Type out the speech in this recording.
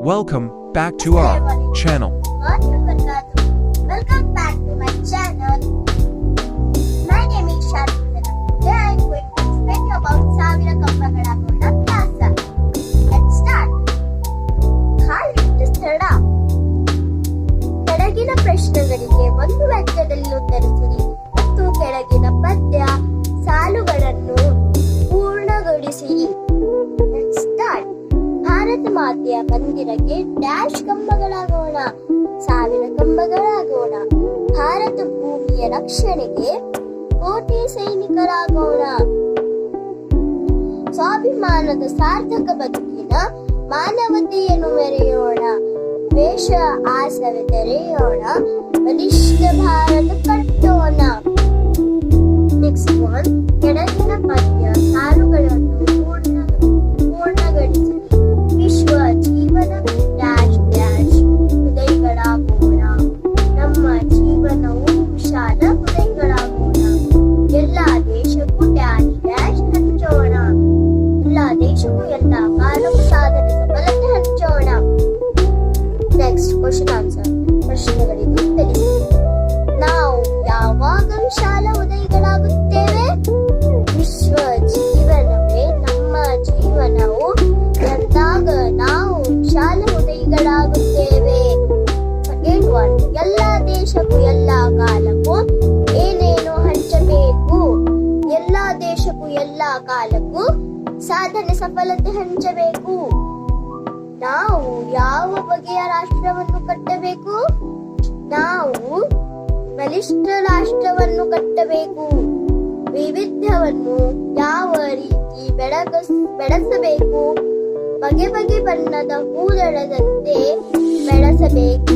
Welcome back to our channel. Welcome back to my channel. My name is Sharmila. Today I am going to explain you about ಸಾವಿರ ಕಂಬಗಳ ವ್ಯಾಸ. Let's start. ಕಾಲಿಟ್ಟ ಸ್ಥಳ. ಕೆಳಗಿನ ಪ್ರಶ್ನೆಗಳಿಗೆ ಒಂದು ವಾಕ್ಯದಲ್ಲಿ ಉತ್ತರಿಸಿರಿ ಮತ್ತು ಕೆಳಗಿನ ಪದ್ಯ ಸಾಲುಗಳನ್ನು ಪೂರ್ಣಗೊಳಿಸಿರಿ. Let's start. ಭಾರತ ಮಾತೆಯ ಮಂದಿರಕ್ಕೆ ಡ್ಯಾಶ್ ಕಂಬಗಳಾಗೋಣ, 1000 ಕಂಬಗಳಾಗೋಣ. ಭಾರತ ಭೂಮಿಯ ರಕ್ಷಣೆಗೆ ಕೋಟಿ ಸೈನಿಕರಾಗೋಣ. ಸ್ವಾಭಿಮಾನದ ಸಾರ್ಥಕ ಬದುಕಿನ ಮಾನವತೆಯನ್ನು ಮೆರೆಯೋಣ. ದ್ವೇಷ ಆಸವೆ ತೆರೆಯೋಣ, ಬಲಿಷ್ಠ ಭಾರತ ಕಟ್ಟೋಣ. ನೆಕ್ಸ್ಟ್ ಒನ್, ಕೆಳಗಿನ ಪದ್ಯ ಸಾಲುಗಳನ್ನು ಪೂರ್ಣಗೊಳಿಸಿ. ವಿಶ್ವ ಜೀವನ ಡ್ಯಾಶ್ ಡ್ಯಾಶ್ ಹೃದಯಗಳಾಗೋಣ. ನಮ್ಮ ಜೀವನವು ವಿಶಾಲ ಹೃದಯಗಳಾಗೋಣ. ಎಲ್ಲ ದೇಶಕ್ಕೂ ಡ್ಯಾಶ್ ಡ್ಯಾಶ್ ಹಂಚೋಣ. ಎಲ್ಲ ದೇಶಕ್ಕೂ ಎಲ್ಲ ಕಾಲಕ್ಕೂ ಸಾಧನೆ ಸಫಲತೆ ಹಂಚೋಣ. Next question answer. ಪ್ರಶ್ನೆಗಳಿಗೆ ಉತ್ತರಿಸಿ. ನಾವು ಯಾವಾಗ ವಿಶಾಲ ಹೃದಯಗಳಾಗುತ್ತೇವೆ? ವಿಶ್ವ ಜೀವನವೇ ನಮ್ಮ ಜೀವನವು ಎಂದಾಗ ನಾವು ವಿಶಾಲ ಹೃದಯಗಳಾಗುತ್ತೇವೆ. ಸೆಕೆಂಡ್ ಒನ್, ಎಲ್ಲ ದೇಶಕ್ಕೂ ಎಲ್ಲ ಕಾಲಕ್ಕೂ ಏನೇನು ಹಂಚಬೇಕು? ಎಲ್ಲ ದೇಶಕ್ಕೂ ಎಲ್ಲ ಕಾಲಕ್ಕೂ ಸಾಧನೆ ಸಫಲತೆ ಹಂಚಬೇಕು. ನಾವು ಯಾವ ಬಗೆಯ ರಾಷ್ಟ್ರವನ್ನು ಕಟ್ಟಬೇಕು? ನಾವು ಬಲಿಷ್ಠ ರಾಷ್ಟ್ರವನ್ನು ಕಟ್ಟಬೇಕು. ವೈವಿಧ್ಯವನ್ನು ಯಾವ ರೀತಿ ಬೆಳೆಸಬೇಕು? ಬಗೆ ಬಗೆ ಬಣ್ಣದ ಹೂದಳದಂತೆ ಬೆಳೆಸಬೇಕು.